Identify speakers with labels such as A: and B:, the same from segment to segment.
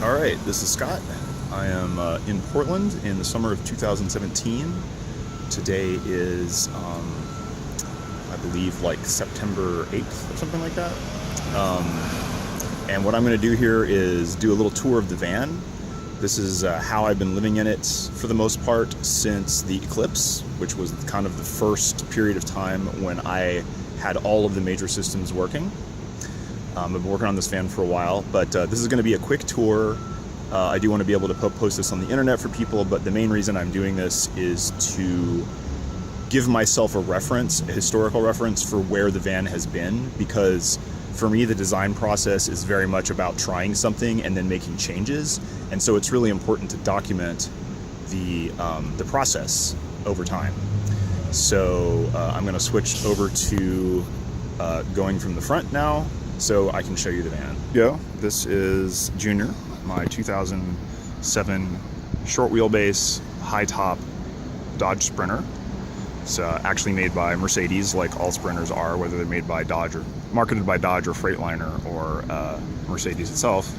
A: All right, this is Scott. I am in Portland in the summer of 2017. Today is, I believe, like September 8th or something like that. And what I'm going to do here is do a little tour of the van. This is how I've been living in it for the most part since the eclipse, which was kind of the first period of time when I had all of the major systems working. I've been working on this van for a while, but this is going to be a quick tour. I do want to be able to post this on the internet for people, but the main reason I'm doing this is to give myself a reference, a historical reference for where the van has been, because for me the design process is very much about trying something and then making changes, and so it's really important to document the process over time. So I'm going to switch over to going from the front now, so I can show you the van. This is Junior, my 2007 short wheelbase, high top Dodge Sprinter. It's actually made by Mercedes, like all Sprinters are, whether they're made by Dodge or marketed by Dodge or Freightliner or Mercedes itself.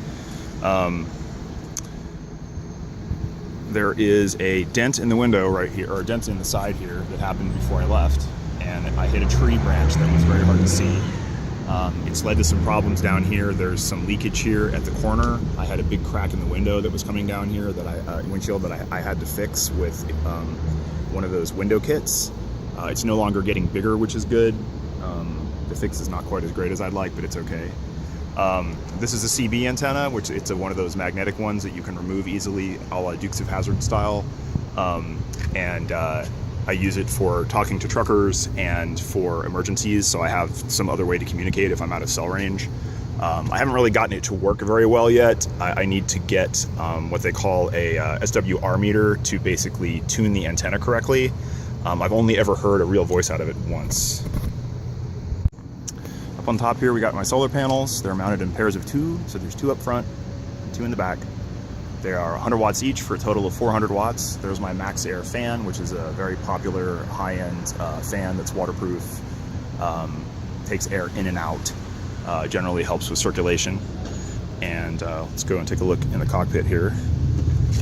A: There is a dent in the window right here, or a dent in the side here that happened before I left, and I hit a tree branch that was very hard to see. It's led to some problems down here. There's some leakage here at the corner. I had a big crack in the window that was coming down here, that windshield that I had to fix with one of those window kits. It's no longer getting bigger, which is good. The fix is not quite as great as I'd like, but it's okay. This is a CB antenna, which it's one of those magnetic ones that you can remove easily, a la Dukes of Hazzard style. I use it for talking to truckers and for emergencies, so I have some other way to communicate if I'm out of cell range. I haven't really gotten it to work very well yet. I need to get what they call a SWR meter to basically tune the antenna correctly. I've only ever heard a real voice out of it once. Up on top here we got my solar panels. They're mounted in pairs of two, so there's two up front and two in the back. They are 100 watts each for a total of 400 watts. There's my Max Air fan, which is a very popular high-end fan that's waterproof, takes air in and out, generally helps with circulation. And let's go and take a look in the cockpit here.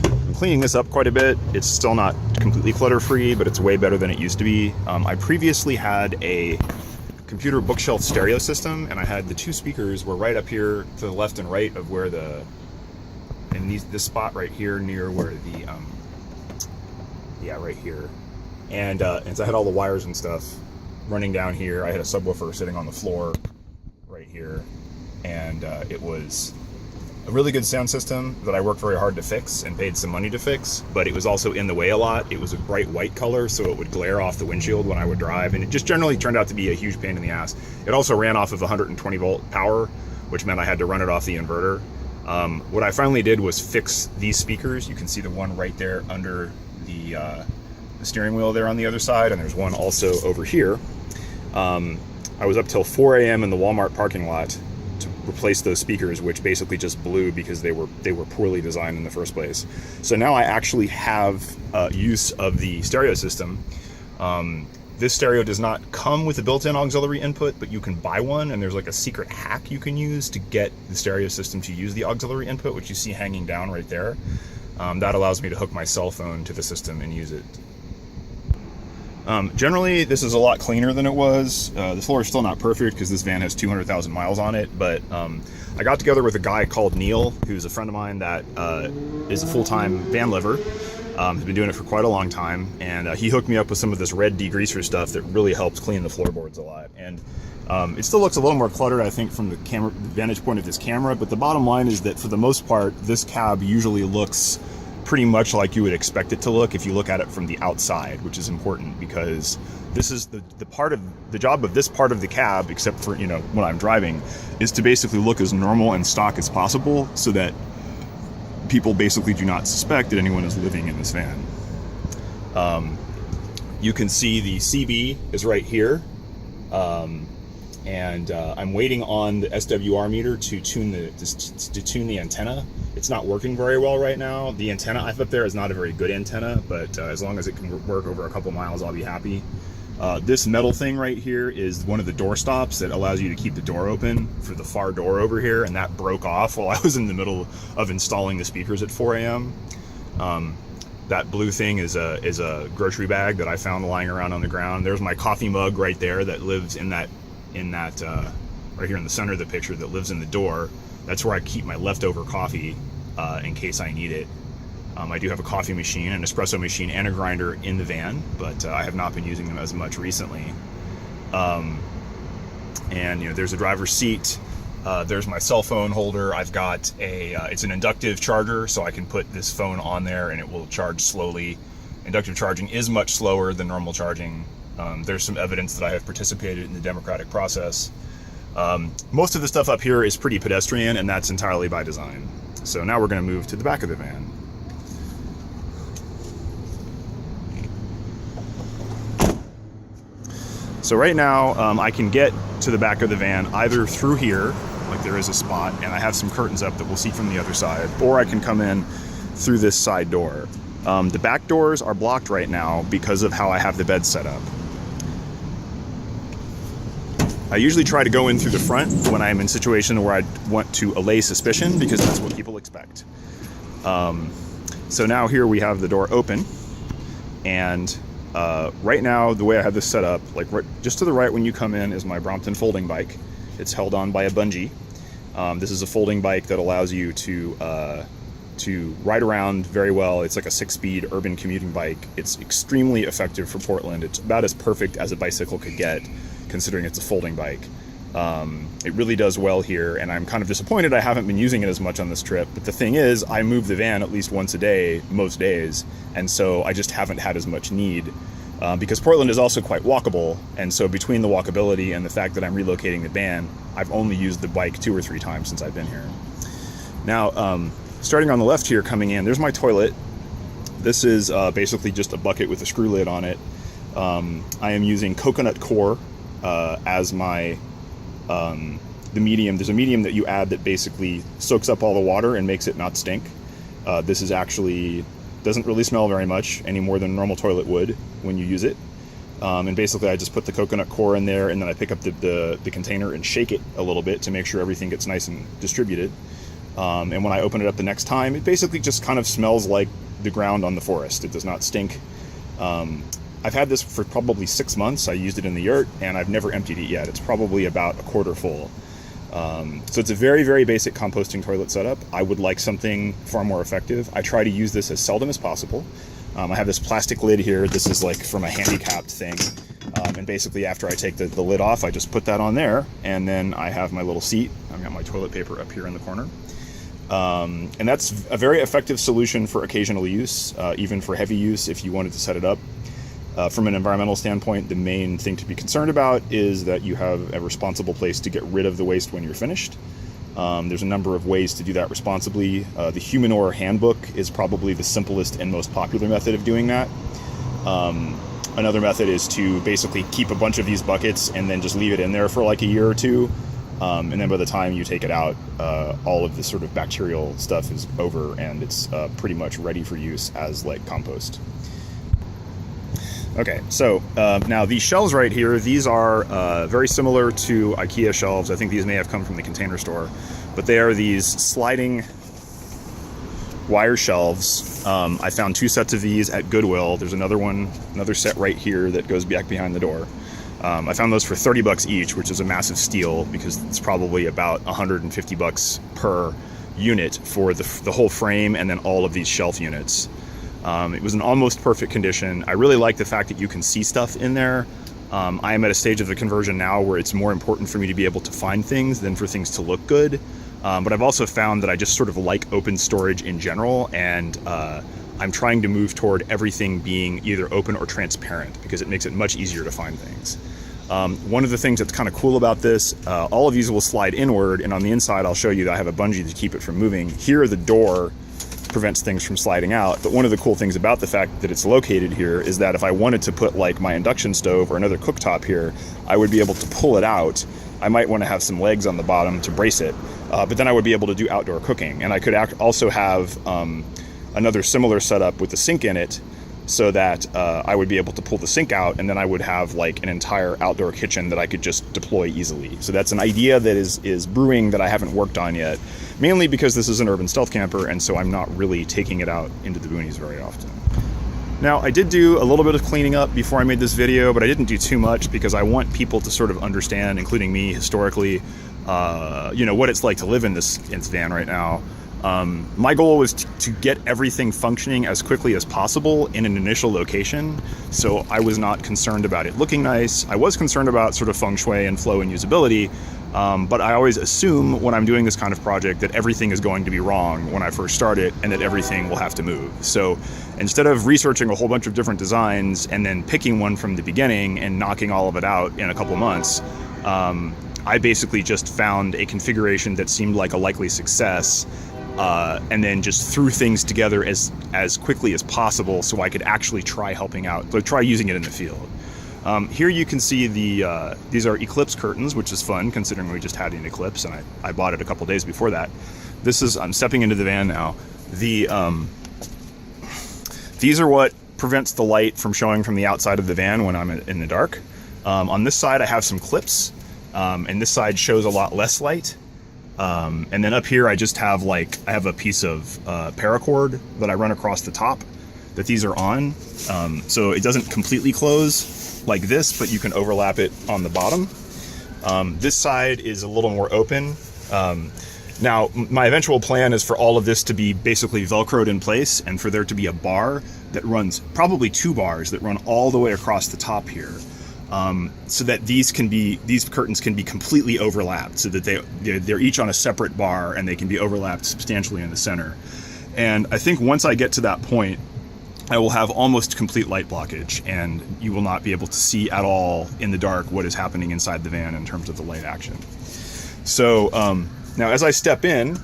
A: I'm cleaning this up quite a bit. It's still not completely clutter-free, but it's way better than it used to be. I previously had a computer bookshelf stereo system, and I had the two speakers were right up here to the left and right of where in this spot right here near where the right here, and so I had all the wires and stuff running down here. I had a subwoofer sitting on the floor right here, and it was a really good sound system that I worked very hard to fix and paid some money to fix, but it was also in the way a lot. It was a bright white color, so it would glare off the windshield when I would drive, and it just generally turned out to be a huge pain in the ass. It also ran off of 120 volt power, which meant I had to run it off the inverter. What I finally did was fix these speakers. You can see the one right there under the steering wheel there on the other side, and there's one also over here. I was up till 4 a.m. in the Walmart parking lot to replace those speakers, which basically just blew because they were poorly designed in the first place. So now I actually have use of the stereo system. This stereo does not come with a built-in auxiliary input, but you can buy one, and there's like a secret hack you can use to get the stereo system to use the auxiliary input, which you see hanging down right there. That allows me to hook my cell phone to the system and use it. Generally, this is a lot cleaner than it was. The floor is still not perfect because this van has 200,000 miles on it, but I got together with a guy called Neil, who's a friend of mine that is a full-time van liver. Has been doing it for quite a long time, and he hooked me up with some of this red degreaser stuff that really helps clean the floorboards a lot. And it still looks a little more cluttered, I think, from the vantage point of this camera, but the bottom line is that for the most part, this cab usually looks pretty much like you would expect it to look if you look at it from the outside, which is important because this is the job of this part of the cab, except for, when I'm driving, is to basically look as normal and stock as possible so that people basically do not suspect that anyone is living in this van. You can see the CB is right here, and I'm waiting on the SWR meter to tune the antenna. It's not working very well right now. The antenna I have up there is not a very good antenna, but as long as it can work over a couple miles, I'll be happy. This metal thing right here is one of the door stops that allows you to keep the door open for the far door over here, and that broke off while I was in the middle of installing the speakers at 4 a.m. That blue thing is a grocery bag that I found lying around on the ground. There's my coffee mug right there that lives in that right here in the center of the picture, that lives in the door. That's where I keep my leftover coffee in case I need it. I do have a coffee machine, an espresso machine, and a grinder in the van, but I have not been using them as much recently. And there's a driver's seat. There's my cell phone holder. I've got it's an inductive charger, so I can put this phone on there and it will charge slowly. Inductive charging is much slower than normal charging. There's some evidence that I have participated in the democratic process. Most of the stuff up here is pretty pedestrian, and that's entirely by design. So now we're going to move to the back of the van. So right now, I can get to the back of the van either through here, like there is a spot, and I have some curtains up that we'll see from the other side, or I can come in through this side door. The back doors are blocked right now because of how I have the bed set up. I usually try to go in through the front when I'm in a situation where I want to allay suspicion, because that's what people expect. So now here we have the door open, and right now, the way I have this set up, like just to the right when you come in is my Brompton folding bike. It's held on by a bungee. This is a folding bike that allows you to ride around very well. It's like a 6-speed urban commuting bike. It's extremely effective for Portland. It's about as perfect as a bicycle could get, considering it's a folding bike. It really does well here, and I'm kind of disappointed I haven't been using it as much on this trip. But the thing is, I move the van at least once a day, most days, and so I just haven't had as much need. Because Portland is also quite walkable, and so between the walkability and the fact that I'm relocating the van, I've only used the bike 2 or 3 times since I've been here. Now, starting on the left here, coming in, there's my toilet. This is basically just a bucket with a screw lid on it. I am using coconut core as my the medium. There's a medium that you add that basically soaks up all the water and makes it not stink. This is actually doesn't really smell very much any more than normal toilet would when you use it. And basically I just put the coconut core in there, and then I pick up the container and shake it a little bit to make sure everything gets nice and distributed. And when I open it up the next time, it basically just kind of smells like the ground on the forest. It does not stink. I've had this for probably 6 months. I used it in the yurt, and I've never emptied it yet. It's probably about a quarter full. So it's a very, very basic composting toilet setup. I would like something far more effective. I try to use this as seldom as possible. I have this plastic lid here. This is like from a handicapped thing. And basically after I take the lid off, I just put that on there, and then I have my little seat. I've got my toilet paper up here in the corner. And that's a very effective solution for occasional use, even for heavy use if you wanted to set it up. From an environmental standpoint, the main thing to be concerned about is that you have a responsible place to get rid of the waste when you're finished. There's a number of ways to do that responsibly. The Humanure handbook is probably the simplest and most popular method of doing that. Another method is to basically keep a bunch of these buckets and then just leave it in there for like a year or two. And then by the time you take it out, all of this sort of bacterial stuff is over, and it's pretty much ready for use as like compost. Okay, so now these shelves right here, these are very similar to IKEA shelves. I think these may have come from the Container Store, but they are these sliding wire shelves. I found 2 sets of these at Goodwill. There's another set right here that goes back behind the door. I found those for $30 each, which is a massive steal because it's probably about $150 per unit for the whole frame and then all of these shelf units. It was in almost perfect condition. I really like the fact that you can see stuff in there. I am at a stage of the conversion now where it's more important for me to be able to find things than for things to look good. But I've also found that I just sort of like open storage in general, and I'm trying to move toward everything being either open or transparent because it makes it much easier to find things. One of the things that's kind of cool about this, all of these will slide inward, and on the inside I'll show you that I have a bungee to keep it from moving. Here the door prevents things from sliding out, but one of the cool things about the fact that it's located here is that if I wanted to put like my induction stove or another cooktop here, I would be able to pull it out. I might want to have some legs on the bottom to brace it, but then I would be able to do outdoor cooking, and I could also have another similar setup with the sink in it so that I would be able to pull the sink out, and then I would have like an entire outdoor kitchen that I could just deploy easily. So that's an idea that is brewing that I haven't worked on yet, mainly because this is an urban stealth camper, and so I'm not really taking it out into the boonies very often. Now, I did do a little bit of cleaning up before I made this video, but I didn't do too much because I want people to sort of understand, including me historically, you know, what it's like to live in this van right now. My goal was to get everything functioning as quickly as possible in an initial location, so I was not concerned about it looking nice. I was concerned about sort of feng shui and flow and usability, but I always assume when I'm doing this kind of project that everything is going to be wrong when I first start it and that everything will have to move. So instead of researching a whole bunch of different designs and then picking one from the beginning and knocking all of it out in a couple months, I basically just found a configuration that seemed like a likely success, and then just threw things together as quickly as possible so I could actually try helping out, so try using it in the field. Here you can see these are eclipse curtains, which is fun considering we just had an eclipse, and I bought it a couple days before that. I'm stepping into the van now. These are what prevents the light from showing from the outside of the van when I'm in the dark. On this side I have some clips, and this side shows a lot less light. And then up here I just have I have a piece of paracord that I run across the top that these are on. So it doesn't completely close like this, but you can overlap it on the bottom. This side is a little more open. Now my eventual plan is for all of this to be basically Velcroed in place, and for there to be a bar that runs, probably 2 bars that run all the way across the top here. So that these curtains can be completely overlapped, so that they're each on a separate bar and they can be overlapped substantially in the center. And I think once I get to that point, I will have almost complete light blockage, and you will not be able to see at all in the dark what is happening inside the van in terms of the light action. So now as I step in,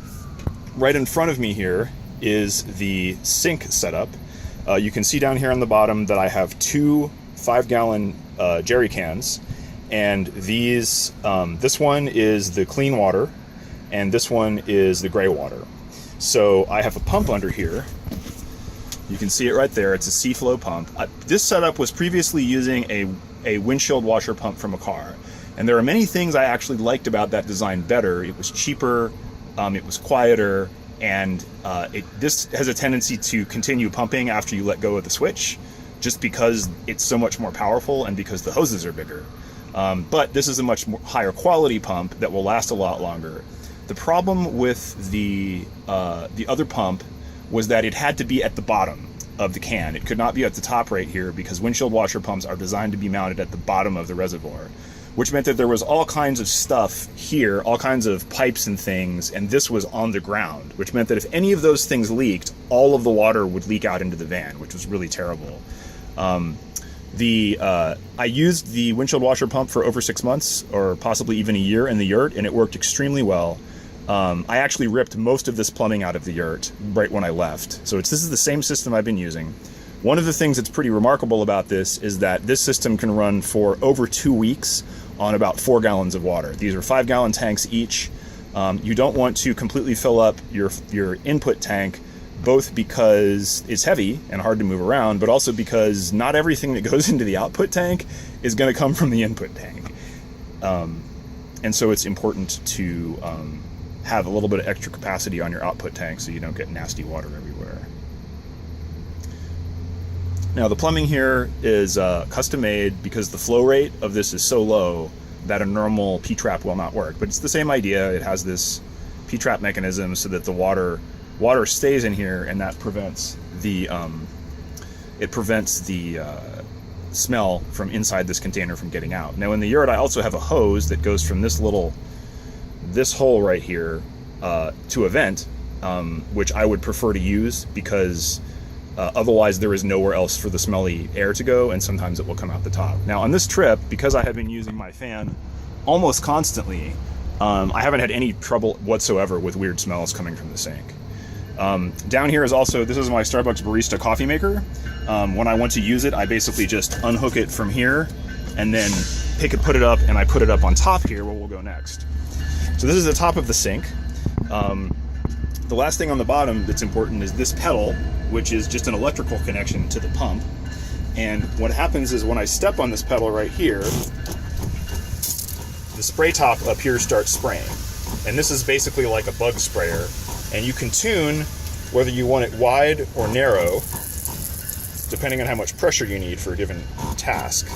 A: right in front of me here is the sink setup. You can see down here on the bottom that I have 2 5-gallon jerry cans, and these this one is the clean water and this one is the gray water. So I have a pump under here. You can see it right there. It's a C-flow pump. This setup was previously using a windshield washer pump from a car, and there are many things I actually liked about that design better. It was cheaper, it was quieter, and this has a tendency to continue pumping after you let go of the switch, just because it's so much more powerful and because the hoses are bigger. But this is a much higher quality pump that will last a lot longer. The problem with the other pump was that it had to be at the bottom of the can. It could not be at the top right here, because windshield washer pumps are designed to be mounted at the bottom of the reservoir, which meant that there was all kinds of stuff here, all kinds of pipes and things, and this was on the ground, which meant that if any of those things leaked, all of the water would leak out into the van, which was really terrible. I used the windshield washer pump for over 6 months, or possibly even a year in the yurt, and it worked extremely well. I actually ripped most of this plumbing out of the yurt right when I left. So this is the same system I've been using. One of the things that's pretty remarkable about this is that this system can run for over 2 weeks on about 4 gallons of water. These are 5-gallon tanks each. You don't want to completely fill up your input tank, both because it's heavy and hard to move around, but also because not everything that goes into the output tank is going to come from the input tank. And so it's important to have a little bit of extra capacity on your output tank so you don't get nasty water everywhere. Now the plumbing here is custom made because the flow rate of this is so low that a normal P-trap will not work. But it's the same idea. It has this P-trap mechanism so that the water stays in here, and that prevents the smell from inside this container from getting out. Now in the yurt I also have a hose that goes from this hole right here to a vent, which I would prefer to use because otherwise there is nowhere else for the smelly air to go, and sometimes it will come out the top. Now on this trip, because I have been using my fan almost constantly, I haven't had any trouble whatsoever with weird smells coming from the sink. Down here is also, this is my Starbucks barista coffee maker. When I want to use it, I basically just unhook it from here and then put it up, and I put it up on top here where we'll go next. So this is the top of the sink. The last thing on the bottom that's important is this pedal, which is just an electrical connection to the pump. And what happens is when I step on this pedal right here, the spray top up here starts spraying. And this is basically like a bug sprayer. And you can tune whether you want it wide or narrow, depending on how much pressure you need for a given task.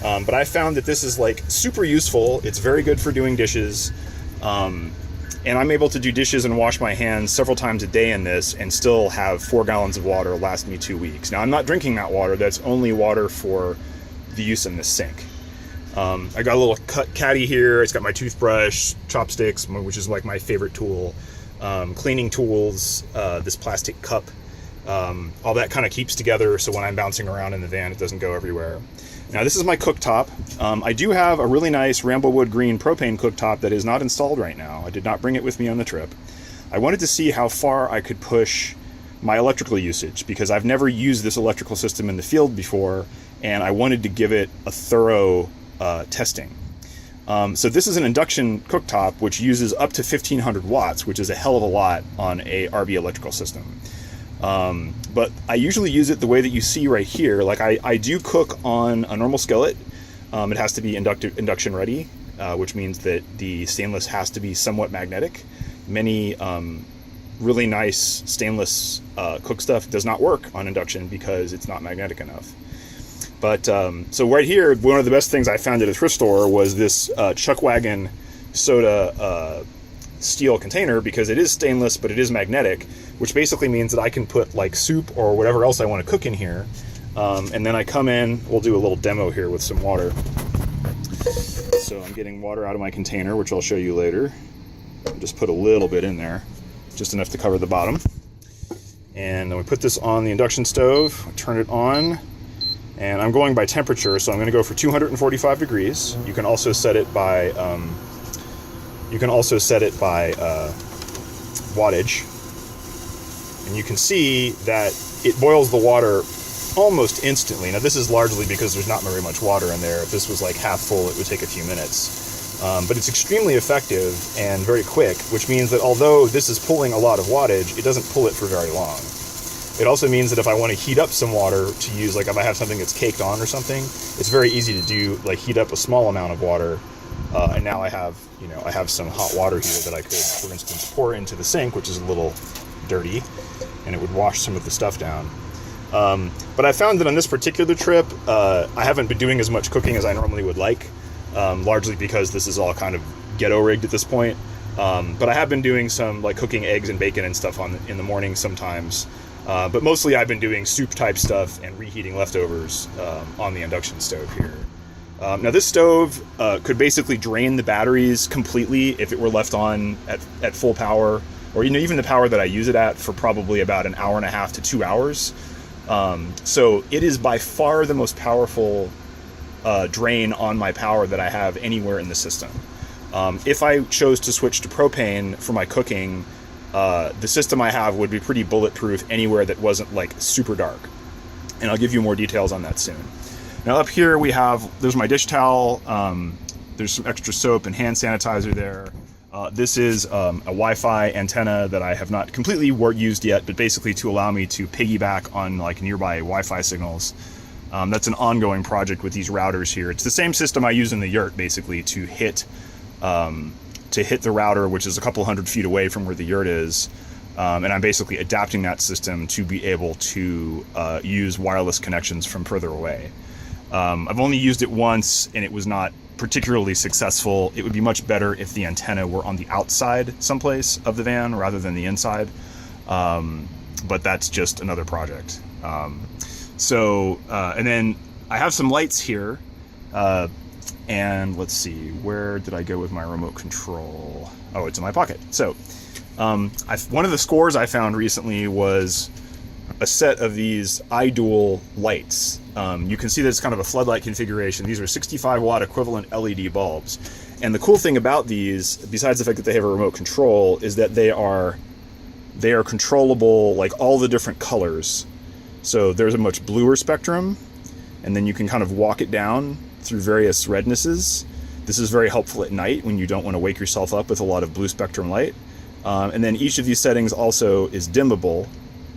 A: But I found that this is like super useful. It's very good for doing dishes. And I'm able to do dishes and wash my hands several times a day in this and still have 4 gallons of water last me 2 weeks. Now, I'm not drinking that water. That's only water for the use in this sink. I got a little caddy here. It's got my toothbrush, chopsticks, which is like my favorite tool, cleaning tools, this plastic cup. All that kind of keeps together so when I'm bouncing around in the van, it doesn't go everywhere. Now, this is my cooktop. I do have a really nice Ramblewood Green propane cooktop that is not installed right now. I did not bring it with me on the trip. I wanted to see how far I could push my electrical usage because I've never used this electrical system in the field before, and I wanted to give it a thorough testing. So this is an induction cooktop which uses up to 1500 watts, which is a hell of a lot on a RV electrical system. But I usually use it the way that you see right here. Like I do cook on a normal skillet. It has to be induction ready, which means that the stainless has to be somewhat magnetic. Many really nice stainless cook stuff does not work on induction because it's not magnetic enough. But so right here, one of the best things I found at a thrift store was this Chuckwagon soda steel container, because it is stainless but it is magnetic, which basically means that I can put like soup or whatever else I want to cook in here, and then I come in, we'll do a little demo here with some water. So I'm getting water out of my container, which I'll show you later. Just put a little bit in there, just enough to cover the bottom, and then we put this on the induction stove, turn it on, and I'm going by temperature, so I'm going to go for 245 degrees. You can also set it by wattage, and you can see that it boils the water almost instantly. Now, this is largely because there's not very much water in there. If this was like half full, it would take a few minutes. But it's extremely effective and very quick, which means that although this is pulling a lot of wattage, it doesn't pull it for very long. It also means that if I want to heat up some water to use, like if I have something that's caked on or something, it's very easy to do, like heat up a small amount of water. And now I have some hot water here that I could, for instance, pour into the sink, which is a little dirty, and it would wash some of the stuff down. But I found that on this particular trip, I haven't been doing as much cooking as I normally would like, largely because this is all kind of ghetto rigged at this point. But I have been doing some like cooking eggs and bacon and stuff in the morning sometimes. But mostly I've been doing soup type stuff and reheating leftovers on the induction stove here. Now this stove could basically drain the batteries completely if it were left on at full power, or even the power that I use it at, for probably about an hour and a half to 2 hours. So it is by far the most powerful drain on my power that I have anywhere in the system. If I chose to switch to propane for my cooking, the system I have would be pretty bulletproof anywhere that wasn't like super dark. And I'll give you more details on that soon. Now up here there's my dish towel, there's some extra soap and hand sanitizer there. This is a Wi-Fi antenna that I have not completely used yet, but basically to allow me to piggyback on like nearby Wi-Fi signals. That's an ongoing project with these routers here. It's the same system I use in the yurt, basically, to hit the router, which is a couple hundred feet away from where the yurt is. And I'm basically adapting that system to be able to use wireless connections from further away. I've only used it once, and it was not particularly successful. It would be much better if the antenna were on the outside someplace of the van rather than the inside. But that's just another project. And then I have some lights here. And let's see, where did I go with my remote control? Oh, it's in my pocket. So one of the scores I found recently was a set of these iDual lights. You can see that it's kind of a floodlight configuration. These are 65 watt equivalent LED bulbs. And the cool thing about these, besides the fact that they have a remote control, is that they are controllable, like all the different colors. So there's a much bluer spectrum, and then you can kind of walk it down through various rednesses. This is very helpful at night when you don't want to wake yourself up with a lot of blue spectrum light. And then each of these settings also is dimmable,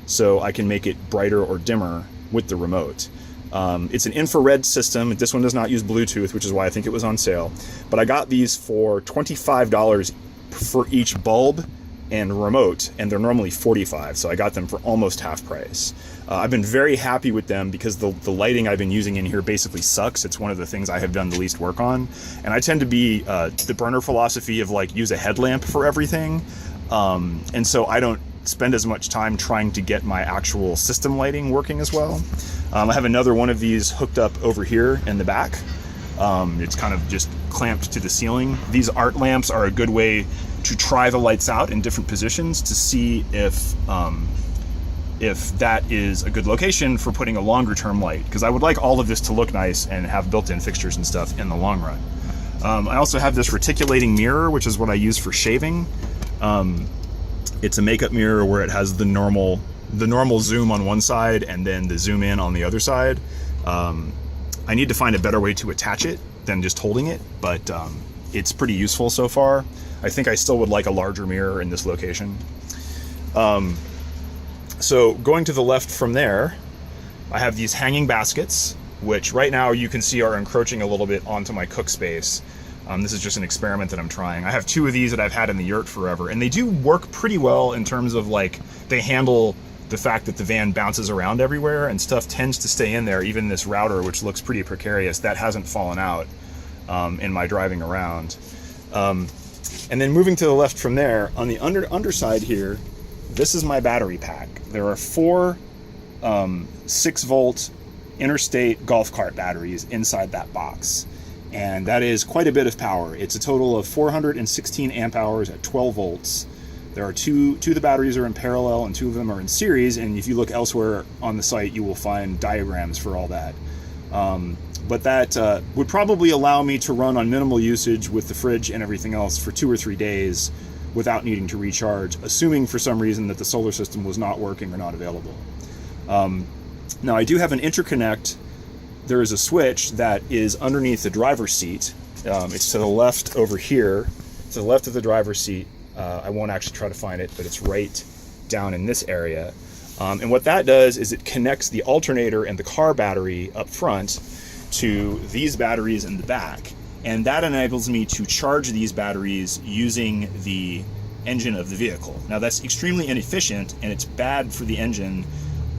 A: so I can make it brighter or dimmer with the remote. It's an infrared system. This one does not use Bluetooth, which is why I think it was on sale. But I got these for $25 for each bulb and remote, and they're normally $45, so I got them for almost half price. I've been very happy with them because the lighting I've been using in here basically sucks. It's one of the things I have done the least work on. And I tend to be the burner philosophy of like use a headlamp for everything. And so I don't spend as much time trying to get my actual system lighting working as well. I have another one of these hooked up over here in the back. It's kind of just clamped to the ceiling. These art lamps are a good way to try the lights out in different positions to see if that is a good location for putting a longer term light, because I would like all of this to look nice and have built-in fixtures and stuff in the long run. I also have this reticulating mirror, which is what I use for shaving. It's a makeup mirror where it has the normal zoom on one side and then the zoom in on the other side. I need to find a better way to attach it than just holding it, but it's pretty useful so far. I think I still would like a larger mirror in this location. So going to the left from there, I have these hanging baskets, which right now you can see are encroaching a little bit onto my cook space. This is just an experiment that I'm trying. I have two of these that I've had in the yurt forever, and they do work pretty well in terms of like they handle the fact that the van bounces around everywhere and stuff tends to stay in there. Even this router, which looks pretty precarious, that hasn't fallen out in my driving around. And then moving to the left from there, on the underside here, this is my battery pack. There are four 6-volt interstate golf cart batteries inside that box. And that is quite a bit of power. It's a total of 416 amp hours at 12 volts. There are two of the batteries are in parallel and two of them are in series. And if you look elsewhere on the site, you will find diagrams for all that. But that would probably allow me to run on minimal usage with the fridge and everything else for 2 or 3 days without needing to recharge, assuming for some reason that the solar system was not working or not available. Now I do have an interconnect. There is a switch that is underneath the driver's seat. It's to the left over here, to the left of the driver's seat. I won't actually try to find it, but it's right down in this area. And what that does is it connects the alternator and the car battery up front to these batteries in the back. And that enables me to charge these batteries using the engine of the vehicle. Now that's extremely inefficient and it's bad for the engine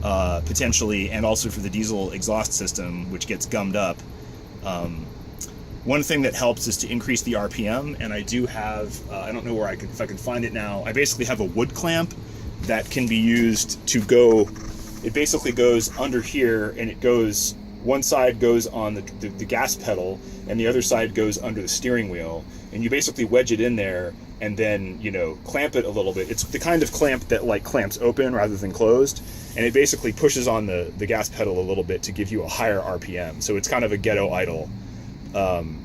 A: potentially, and also for the diesel exhaust system, which gets gummed up. One thing that helps is to increase the RPM, and I do have, I don't know where if I can find it now, I basically have a wood clamp that can be used to go, it basically goes under here, and it goes, one side goes on the gas pedal, and the other side goes under the steering wheel, and you basically wedge it in there, and then, you know, clamp it a little bit. It's the kind of clamp that like clamps open rather than closed, and it basically pushes on the gas pedal a little bit to give you a higher RPM. So it's kind of a ghetto idle, and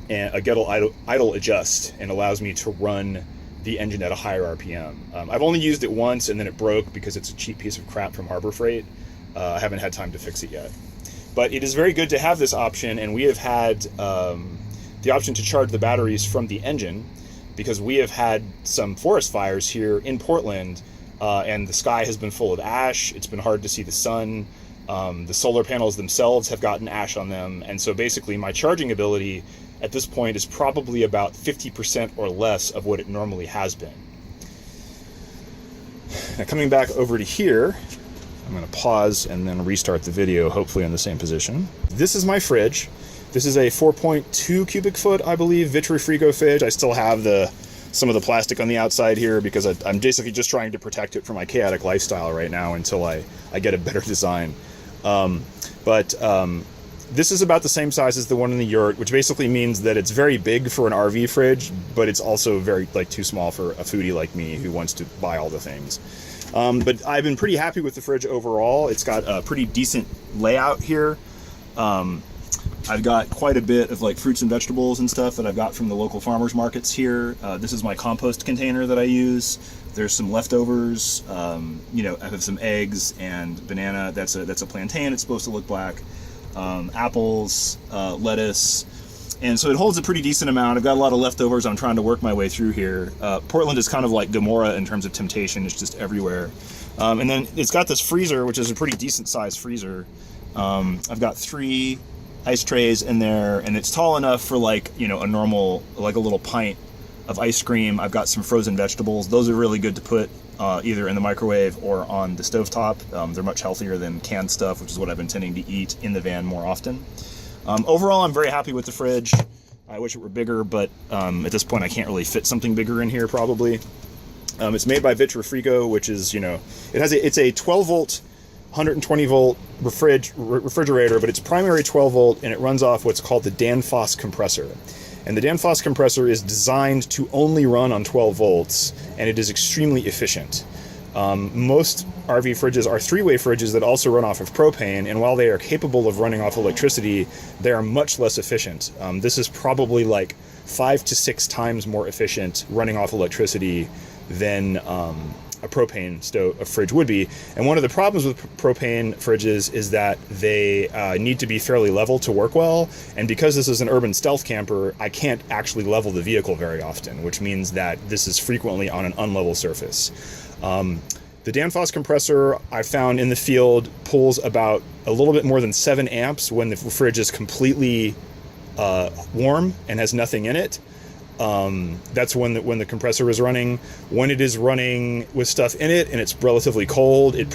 A: a ghetto idle adjust, and allows me to run the engine at a higher RPM. I've only used it once and then it broke because it's a cheap piece of crap from Harbor Freight. I haven't had time to fix it yet. But it is very good to have this option, and we have had the option to charge the batteries from the engine because we have had some forest fires here in Portland, and the sky has been full of ash. It's been hard to see the sun. The solar panels themselves have gotten ash on them, and so basically my charging ability at this point is probably about 50% or less of what it normally has been. Now coming back over to here, I'm going to pause and then restart the video, hopefully in the same position. This is my fridge. This is a 4.2 cubic foot, I believe, Vitrifrigo fridge. I still have some of the plastic on the outside here because I'm basically just trying to protect it from my chaotic lifestyle right now until I get a better design. This is about the same size as the one in the yurt, which basically means that it's very big for an RV fridge, but it's also very too small for a foodie like me who wants to buy all the things. But I've been pretty happy with the fridge overall. It's got a pretty decent layout here. I've got quite a bit of like fruits and vegetables and stuff that I've got from the local farmers markets here. This is my compost container that I use. There's some leftovers. You know, I have some eggs and banana. That's a plantain. It's supposed to look black. Apples, lettuce. And so it holds a pretty decent amount. I've got a lot of leftovers I'm trying to work my way through here. Portland is kind of like Gomorrah in terms of temptation. It's just everywhere. And then it's got this freezer, which is a pretty decent sized freezer. I've got 3 ice trays in there, and it's tall enough for like, you know, a normal, like a little pint of ice cream. I've got some frozen vegetables. Those are really good to put either in the microwave or on the stovetop. They're much healthier than canned stuff, which is what I've been tending to eat in the van more often. Overall, I'm very happy with the fridge. I wish it were bigger, but at this point I can't really fit something bigger in here probably. It's made by Vitrifrigo, which is, you know, it's a 12 volt, 120 volt refrigerator, but it's primary 12 volt, and it runs off what's called the Danfoss compressor. And the Danfoss compressor is designed to only run on 12 volts, and it is extremely efficient. Most RV fridges are 3-way fridges that also run off of propane, and while they are capable of running off electricity, they are much less efficient. This is probably like 5 to 6 times more efficient running off electricity than a propane fridge would be. And one of the problems with propane fridges is that they need to be fairly level to work well. And because this is an urban stealth camper, I can't actually level the vehicle very often, which means that this is frequently on an unlevel surface. The Danfoss compressor I found in the field pulls about a little bit more than 7 amps when the fridge is completely warm and has nothing in it. That's when the compressor is running. When it is running with stuff in it and it's relatively cold, it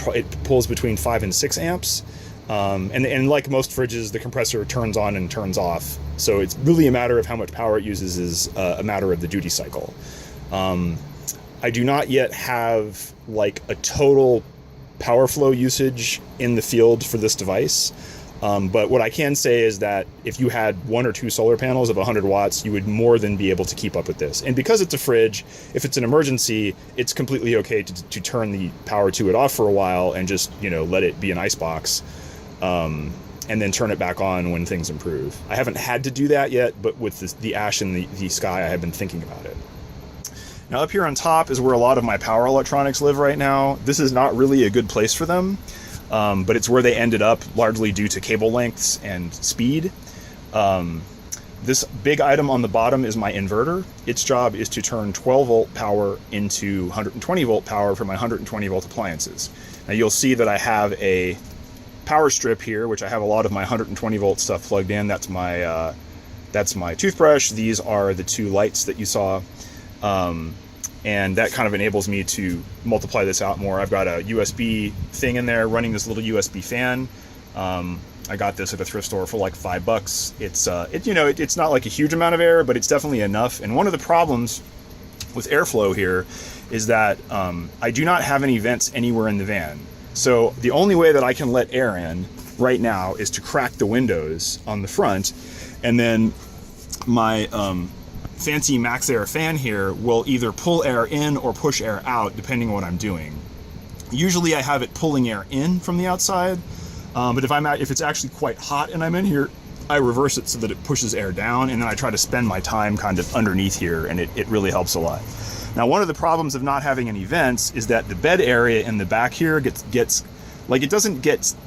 A: pulls between 5 and 6 amps. And like most fridges, the compressor turns on and turns off. So it's really a matter of how much power it uses is a matter of the duty cycle. I do not yet have like a total power flow usage in the field for this device. But what I can say is that if you had 1 or 2 solar panels of 100 watts, you would more than be able to keep up with this. And because it's a fridge, if it's an emergency, it's completely okay to turn the power to it off for a while and just, you know, let it be an icebox, and then turn it back on when things improve. I haven't had to do that yet, but with the ash in the sky, I have been thinking about it. Now up here on top is where a lot of my power electronics live right now. This is not really a good place for them. But it's where they ended up, largely due to cable lengths and speed. This big item on the bottom is my inverter. Its job is to turn 12 volt power into 120 volt power for my 120 volt appliances. Now you'll see that I have a power strip here, which I have a lot of my 120 volt stuff plugged in. That's my toothbrush. These are the 2 lights that you saw. And that kind of enables me to multiply this out more. I've got a USB thing in there running this little USB fan. I got this at a thrift store for like $5. It's not like a huge amount of air, but it's definitely enough. And one of the problems with airflow here is that I do not have any vents anywhere in the van. So the only way that I can let air in right now is to crack the windows on the front, and then my fancy Max Air fan here will either pull air in or push air out depending on what I'm doing. Usually I have it pulling air in from the outside, but if it's actually quite hot and I'm in here, I reverse it so that it pushes air down, and then I try to spend my time kind of underneath here, and it really helps a lot. Now, one of the problems of not having any vents is that the bed area in the back here gets like, the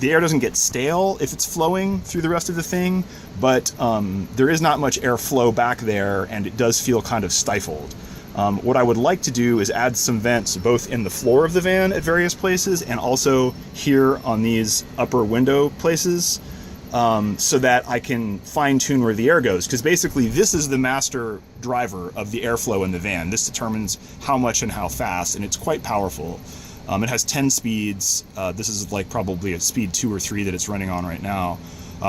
A: air doesn't get stale if it's flowing through the rest of the thing, but there is not much airflow back there, and it does feel kind of stifled. What I would like to do is add some vents both in the floor of the van at various places and also here on these upper window places, so that I can fine tune where the air goes. Because basically this is the master driver of the airflow in the van. This determines how much and how fast, and it's quite powerful. It has 10 speeds. This is like probably a speed 2 or 3 that it's running on right now.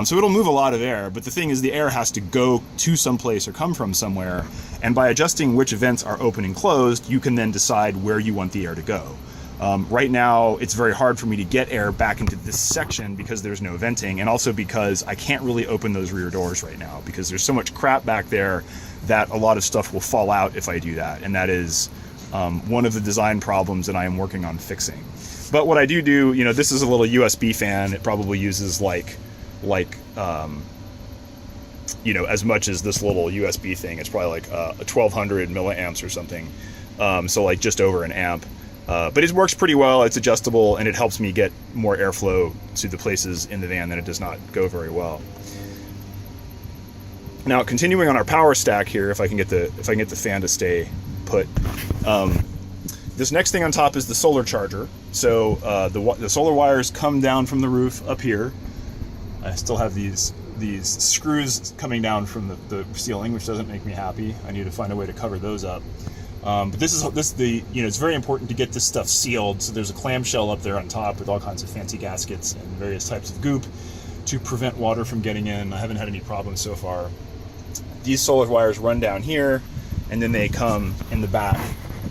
A: So it'll move a lot of air, but the thing is the air has to go to someplace or come from somewhere. And by adjusting which vents are open and closed, you can then decide where you want the air to go. Right now, it's very hard for me to get air back into this section because there's no venting, and also because I can't really open those rear doors right now because there's so much crap back there that a lot of stuff will fall out if I do that. And that is one of the design problems that I am working on fixing. But what I do, this is a little USB fan. It probably uses as much as this little USB thing. It's probably like a 1200 milliamps or something. So like just over an amp. But it works pretty well. It's adjustable, and it helps me get more airflow to the places in the van that it does not go very well. Now, continuing on our power stack here, if I can get the fan to stay put. This next thing on top is the solar charger. So the solar wires come down from the roof up here. I still have these screws coming down from the ceiling, which doesn't make me happy. I need to find a way to cover those up. But it's very important to get this stuff sealed. So there's a clamshell up there on top with all kinds of fancy gaskets and various types of goop to prevent water from getting in. I haven't had any problems so far. These solar wires run down here, and then they come in the back.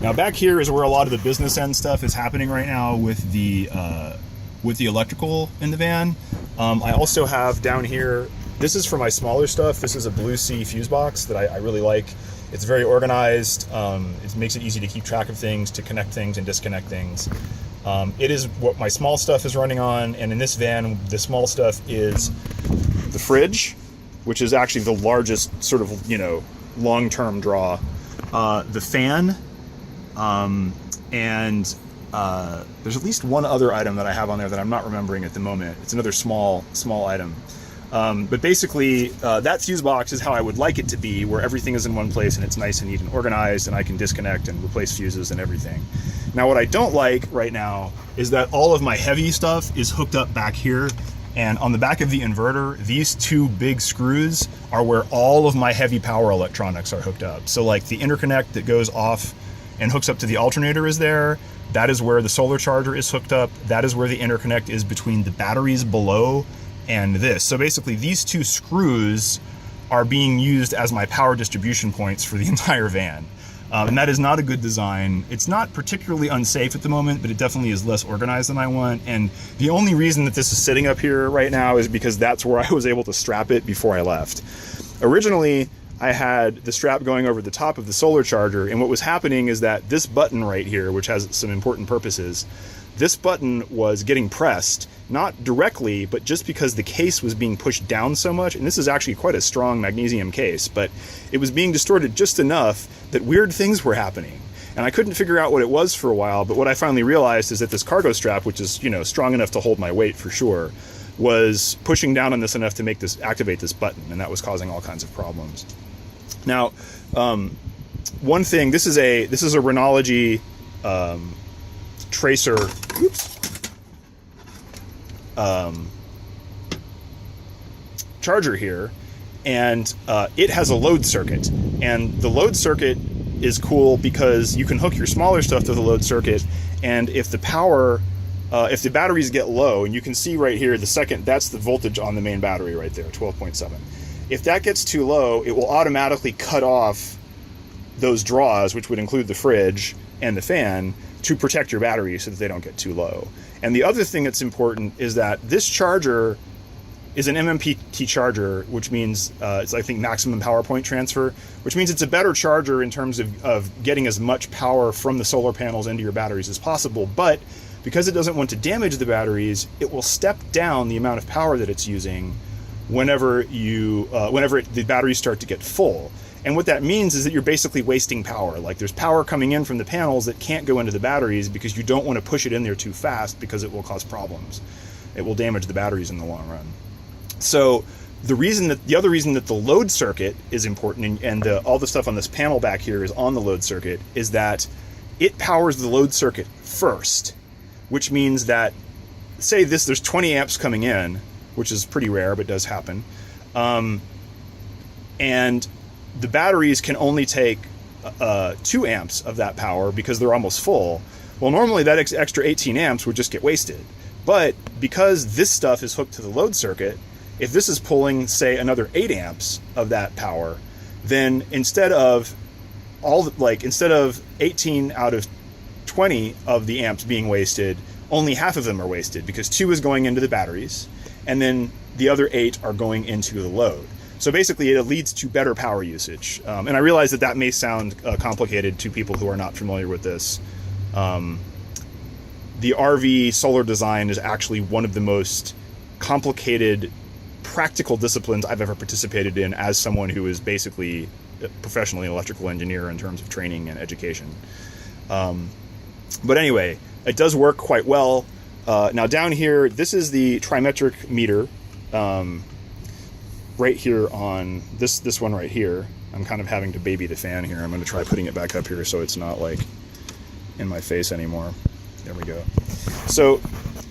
A: Now back here is where a lot of the business end stuff is happening right now with the electrical in the van. I also have down here, this is for my smaller stuff. This is a Blue Sea fuse box that I really like. It's very organized. It makes it easy to keep track of things, to connect things and disconnect things. It is what my small stuff is running on, and in this van, the small stuff is the fridge, which is actually the largest sort of, long-term draw. The fan, and there's at least one other item that I have on there that I'm not remembering at the moment. It's another small item. But basically, that fuse box is how I would like it to be, where everything is in one place and it's nice and neat and organized, and I can disconnect and replace fuses and everything. Now, what I don't like right now is that all of my heavy stuff is hooked up back here, and on the back of the inverter, these two big screws are where all of my heavy power electronics are hooked up. So like the interconnect that goes off and hooks up to the alternator is there. That is where the solar charger is hooked up. That is where the interconnect is between the batteries below and this. So basically these two screws are being used as my power distribution points for the entire van. And that is not a good design. It's not particularly unsafe at the moment, but it definitely is less organized than I want. And the only reason that this is sitting up here right now is because that's where I was able to strap it before I left. Originally, I had the strap going over the top of the solar charger, and what was happening is that this button right here, which has some important purposes, this button was getting pressed, not directly, but just because the case was being pushed down so much, and this is actually quite a strong magnesium case, but it was being distorted just enough that weird things were happening. And I couldn't figure out what it was for a while, but what I finally realized is that this cargo strap, which is, strong enough to hold my weight for sure, was pushing down on this enough to make this activate this button, and that was causing all kinds of problems. Now, one thing, this is a Rhenology tracer, charger here, and it has a load circuit, and the load circuit is cool because you can hook your smaller stuff to the load circuit, and if the batteries get low, and you can see right here that's the voltage on the main battery right there, 12.7. If that gets too low, it will automatically cut off those draws, which would include the fridge and the fan, to protect your batteries so that they don't get too low. And the other thing that's important is that this charger is an MMPT charger, which means it's, I think, maximum power point transfer, which means it's a better charger in terms of getting as much power from the solar panels into your batteries as possible. But because it doesn't want to damage the batteries, it will step down the amount of power that it's using whenever the batteries start to get full. And what that means is that you're basically wasting power. Like, there's power coming in from the panels that can't go into the batteries because you don't want to push it in there too fast, because it will cause problems. It will damage the batteries in the long run. So the other reason that the load circuit is important, and all the stuff on this panel back here is on the load circuit, is that it powers the load circuit first, which means that, say there's 20 amps coming in, which is pretty rare, but does happen. And the batteries can only take 2 amps of that power because they're almost full. Well, normally that extra 18 amps would just get wasted. But because this stuff is hooked to the load circuit, if this is pulling, say, another 8 amps of that power, then instead of 18 out of 20 of the amps being wasted, only half of them are wasted, because 2 is going into the batteries, and then the other 8 are going into the load. So basically it leads to better power usage. And I realize that may sound complicated to people who are not familiar with this. The RV solar design is actually one of the most complicated practical disciplines I've ever participated in as someone who is basically professionally an electrical engineer in terms of training and education. But anyway, it does work quite well. Now down here, this is the trimetric meter. right here on this one right here. I'm kind of having to baby the fan here. I'm going to try putting it back up here so it's not like in my face anymore. There we go. So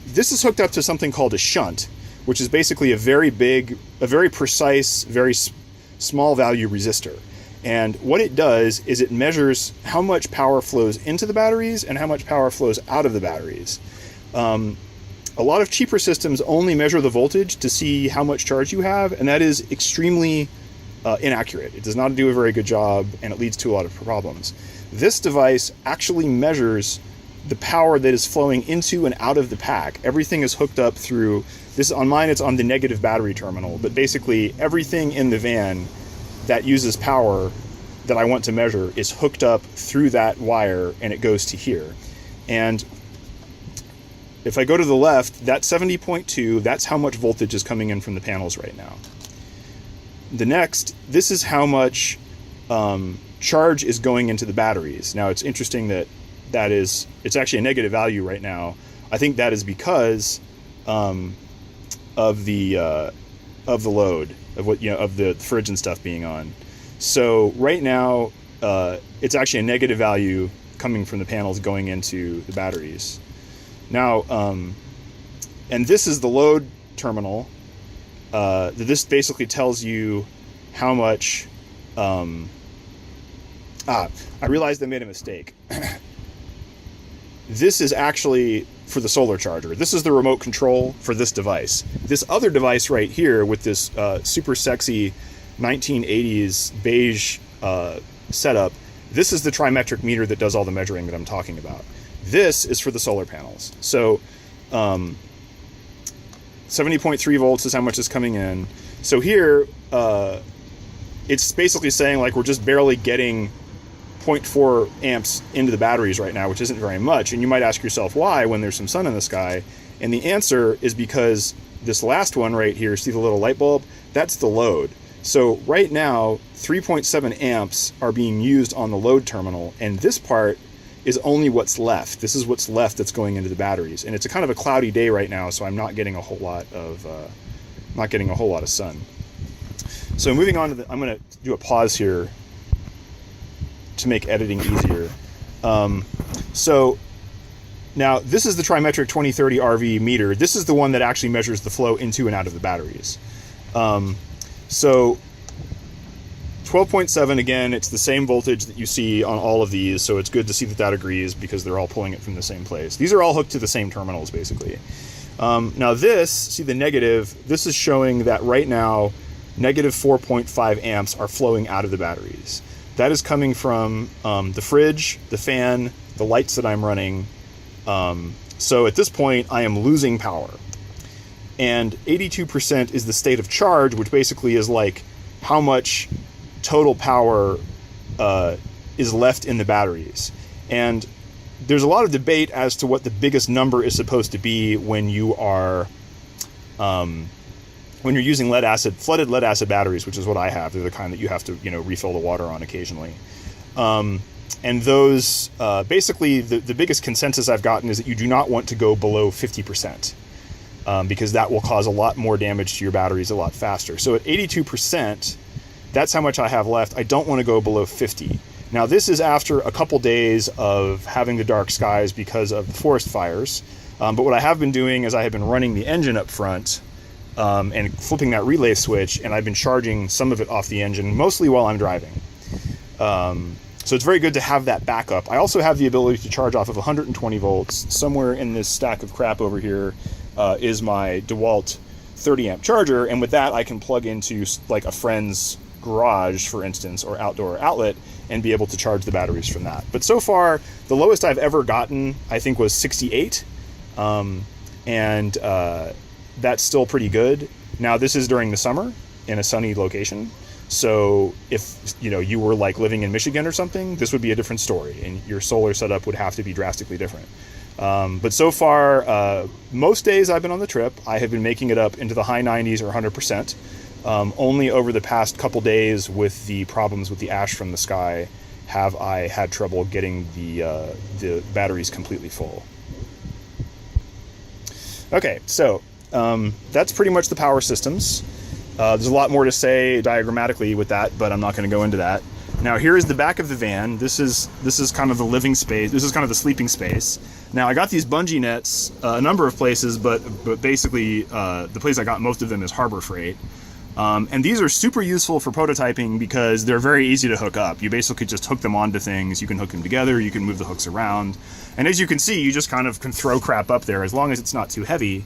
A: this is hooked up to something called a shunt, which is basically a very precise, very small value resistor. And what it does is it measures how much power flows into the batteries and how much power flows out of the batteries. A lot of cheaper systems only measure the voltage to see how much charge you have, and that is extremely inaccurate. It does not do a very good job, and it leads to a lot of problems. This device actually measures the power that is flowing into and out of the pack. Everything is hooked up through this. On mine, it's on the negative battery terminal, but basically everything in the van that uses power that I want to measure is hooked up through that wire, and it goes to here. And if I go to the left, that's 70.2, that's how much voltage is coming in from the panels right now. The next, this is how much charge is going into the batteries. Now it's interesting that it's actually a negative value right now. I think that is because of the load, of the fridge and stuff being on. So right now, it's actually a negative value coming from the panels going into the batteries. Now, and this is the load terminal. This basically tells you how much. I realized I made a mistake. This is actually for the solar charger. This is the remote control for this device. This other device right here with this super sexy 1980s beige setup, this is the trimetric meter that does all the measuring that I'm talking about. This is for the solar panels. So 70.3 volts is how much is coming in. So here, it's basically saying like we're just barely getting 0.4 amps into the batteries right now, which isn't very much. And you might ask yourself why when there's some sun in the sky. And the answer is because this last one right here, see the little light bulb? That's the load. So right now, 3.7 amps are being used on the load terminal, and this part is only what's left. This is what's left that's going into the batteries. And it's a kind of a cloudy day right now, so I'm not getting a whole lot of sun. So moving on to I'm going to do a pause here to make editing easier. So now this is the trimetric 2030 RV meter. This is the one that actually measures the flow into and out of the batteries. So 12.7, again, it's the same voltage that you see on all of these, so it's good to see that that agrees because they're all pulling it from the same place. These are all hooked to the same terminals, basically. Now this, see the negative, this is showing that right now, negative 4.5 amps are flowing out of the batteries. That is coming from the fridge, the fan, the lights that I'm running. So at this point, I am losing power. And 82% is the state of charge, which basically is like how much total power is left in the batteries. And there's a lot of debate as to what the biggest number is supposed to be when you are when you're using flooded lead acid batteries, which is what I have. They're the kind that you have to refill the water on occasionally. And those basically the biggest consensus I've gotten is that you do not want to go below 50%. Because that will cause a lot more damage to your batteries a lot faster. So at 82%, that's how much I have left. I don't want to go below 50. Now this is after a couple days of having the dark skies because of the forest fires. But what I have been doing is I have been running the engine up front and flipping that relay switch, and I've been charging some of it off the engine, mostly while I'm driving. So it's very good to have that backup. I also have the ability to charge off of 120 volts. Somewhere in this stack of crap over here is my DeWalt 30 amp charger, and with that I can plug into like a friend's garage, for instance, or outdoor outlet, and be able to charge the batteries from that. But so far, the lowest I've ever gotten, I think, was 68, and that's still pretty good. Now this is during the summer in a sunny location, so if you were like living in Michigan or something, this would be a different story, and your solar setup would have to be drastically different. But so far, most days I've been on the trip, I have been making it up into the high 90s or 100%. Only over the past couple days with the problems with the ash from the sky have I had trouble getting the batteries completely full. Okay, so that's pretty much the power systems. There's a lot more to say diagrammatically with that, but I'm not going to go into that. Now here is the back of the van. This is kind of the living space. This is kind of the sleeping space. Now I got these bungee nets a number of places, but basically the place I got most of them is Harbor Freight. And these are super useful for prototyping because they're very easy to hook up. You basically just hook them onto things. You can hook them together. You can move the hooks around. And as you can see, you just kind of can throw crap up there as long as it's not too heavy,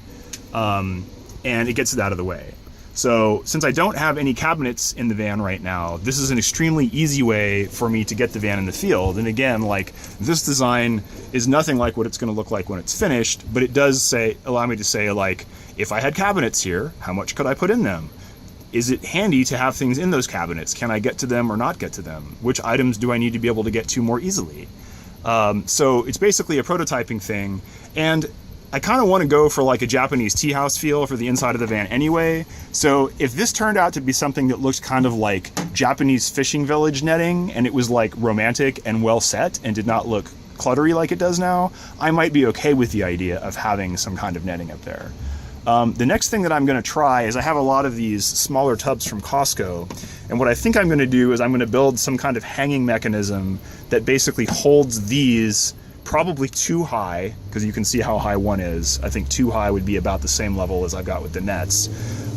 A: and it gets it out of the way. So since I don't have any cabinets in the van right now, this is an extremely easy way for me to get the van in the field. And again, like, this design is nothing like what it's going to look like when it's finished, but it does allow me to say, like, if I had cabinets here, how much could I put in them? Is it handy to have things in those cabinets? Can I get to them or not get to them? Which items do I need to be able to get to more easily? So it's basically a prototyping thing. And I kind of want to go for like a Japanese tea house feel for the inside of the van anyway. So if this turned out to be something that looked kind of like Japanese fishing village netting, and it was like romantic and well set and did not look cluttery like it does now, I might be okay with the idea of having some kind of netting up there. The next thing that I'm going to try is I have a lot of these smaller tubs from Costco, and what I think I'm going to do is I'm going to build some kind of hanging mechanism that basically holds these probably too high, because you can see how high one is. I think too high would be about the same level as I've got with the nets,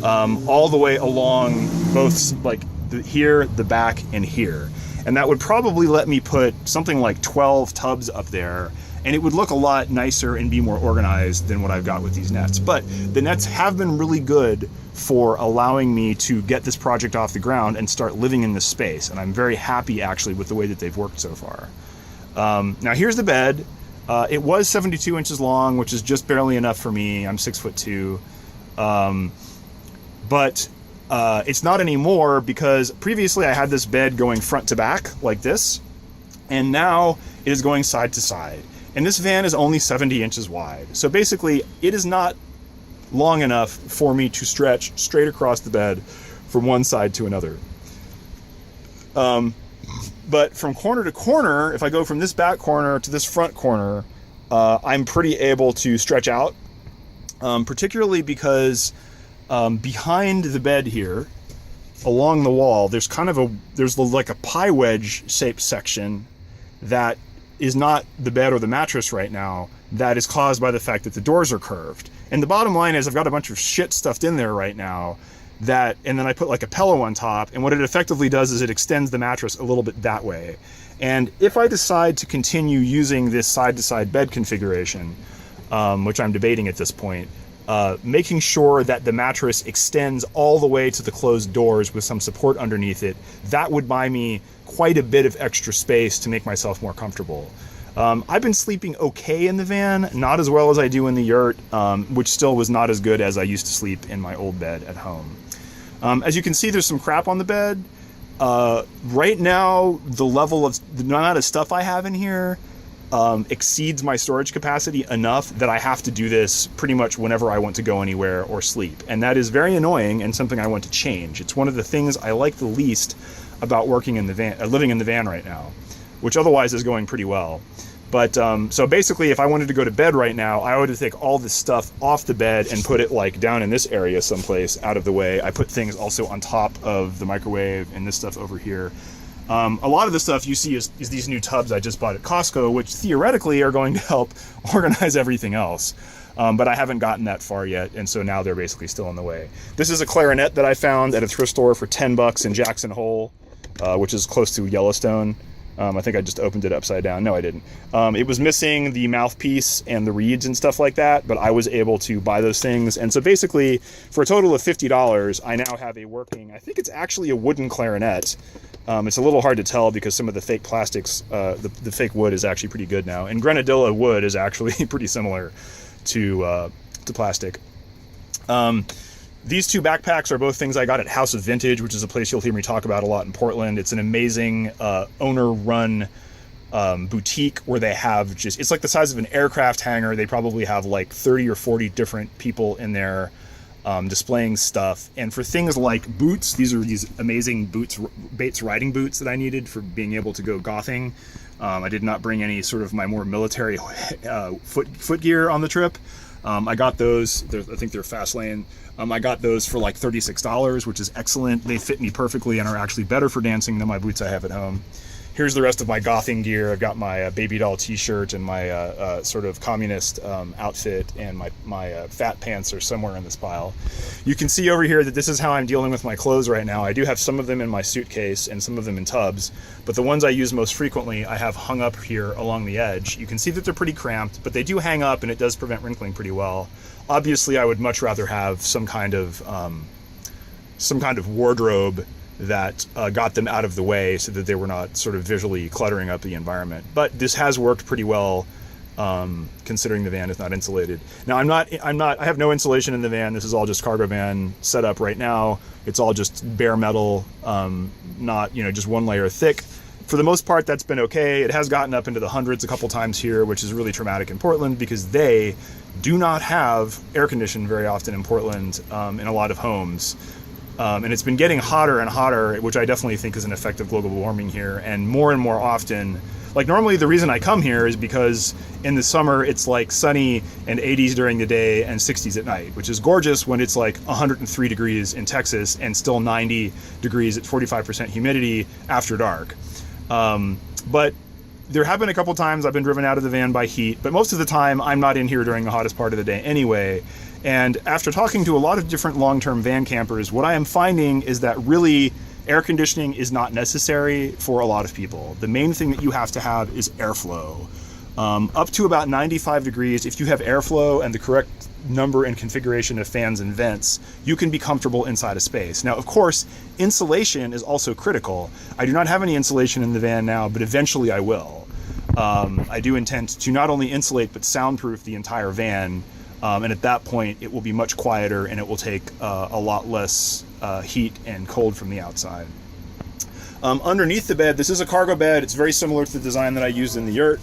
A: all the way along both, like here, the back, and here. And that would probably let me put something like 12 tubs up there, and it would look a lot nicer and be more organized than what I've got with these nets. But the nets have been really good for allowing me to get this project off the ground and start living in this space. And I'm very happy actually with the way that they've worked so far. Now here's the bed. It was 72 inches long, which is just barely enough for me. I'm 6'2". But it's not anymore, because previously I had this bed going front to back like this, and now it is going side to side. And this van is only 70 inches wide. So basically it is not long enough for me to stretch straight across the bed from one side to another. But from corner to corner, if I go from this back corner to this front corner, I'm pretty able to stretch out, particularly because behind the bed here, along the wall, there's like a pie wedge shaped section that is not the bed or the mattress right now, that is caused by the fact that the doors are curved. And the bottom line is I've got a bunch of shit stuffed in there right now, and then I put like a pillow on top, and what it effectively does is it extends the mattress a little bit that way. And if I decide to continue using this side-to-side bed configuration, which I'm debating at this point, making sure that the mattress extends all the way to the closed doors with some support underneath it, that would buy me quite a bit of extra space to make myself more comfortable. I've been sleeping okay in the van, not as well as I do in the yurt, which still was not as good as I used to sleep in my old bed at home. As you can see, there's some crap on the bed. Right now, the amount of stuff I have in here exceeds my storage capacity enough that I have to do this pretty much whenever I want to go anywhere or sleep. And that is very annoying and something I want to change. It's one of the things I like the least about working in the van, living in the van right now, which otherwise is going pretty well. But so basically, if I wanted to go to bed right now, I would take all this stuff off the bed and put it like down in this area someplace out of the way. I put things also on top of the microwave and this stuff over here. A lot of the stuff you see is these new tubs I just bought at Costco, which theoretically are going to help organize everything else. But I haven't gotten that far yet, and so now they're basically still in the way. This is a clarinet that I found at a thrift store for $10 in Jackson Hole, which is close to Yellowstone. I think I just opened it upside down. No, I didn't. It was missing the mouthpiece and the reeds and stuff like that, but I was able to buy those things. And so basically, for a total of $50, I now have a working, I think it's actually a wooden clarinet. It's a little hard to tell because some of the fake plastics, the fake wood is actually pretty good now. And grenadilla wood is actually pretty similar to plastic. These two backpacks are both things I got at House of Vintage, which is a place you'll hear me talk about a lot in Portland. It's an amazing owner-run boutique where they have it's like the size of an aircraft hangar. They probably have like 30 or 40 different people in there displaying stuff. And for things like boots, these are these amazing Bates riding boots that I needed for being able to go gothing. I did not bring any sort of my more military foot gear on the trip. I got those. I think they're fast lane. I got those for like $36, which is excellent. They fit me perfectly and are actually better for dancing than my boots I have at home. Here's the rest of my gothing gear. I've got my baby doll t-shirt and my sort of communist outfit, and my fat pants are somewhere in this pile. You can see over here that this is how I'm dealing with my clothes right now. I do have some of them in my suitcase and some of them in tubs, but the ones I use most frequently I have hung up here along the edge. You can see that they're pretty cramped, but they do hang up and it does prevent wrinkling pretty well. Obviously, I would much rather have some kind of wardrobe that got them out of the way so that they were not sort of visually cluttering up the environment. But this has worked pretty well, considering the van is not insulated. Now I have no insulation in the van. This is all just cargo van setup right now. It's all just bare metal, not, just one layer thick. For the most part, that's been okay. It has gotten up into the hundreds a couple times here, which is really traumatic in Portland because they do not have air conditioning very often in Portland, in a lot of homes. And it's been getting hotter and hotter, which I definitely think is an effect of global warming here. And more often, like normally the reason I come here is because in the summer it's like sunny and 80s during the day and 60s at night, which is gorgeous when it's like 103 degrees in Texas and still 90 degrees at 45% humidity after dark. But there have been a couple times I've been driven out of the van by heat, but most of the time I'm not in here during the hottest part of the day anyway. And after talking to a lot of different long-term van campers, what I am finding is that really air conditioning is not necessary for a lot of people. The main thing that you have to have is airflow. Up to about 95 degrees, if you have airflow and the correct number and configuration of fans and vents, you can be comfortable inside a space. Now, of course, insulation is also critical. I do not have any insulation in the van now, but eventually I will. I do intend to not only insulate, but soundproof the entire van. And at that point, it will be much quieter and it will take a lot less heat and cold from the outside. Underneath the bed, this is a cargo bed. It's very similar to the design that I used in the yurt.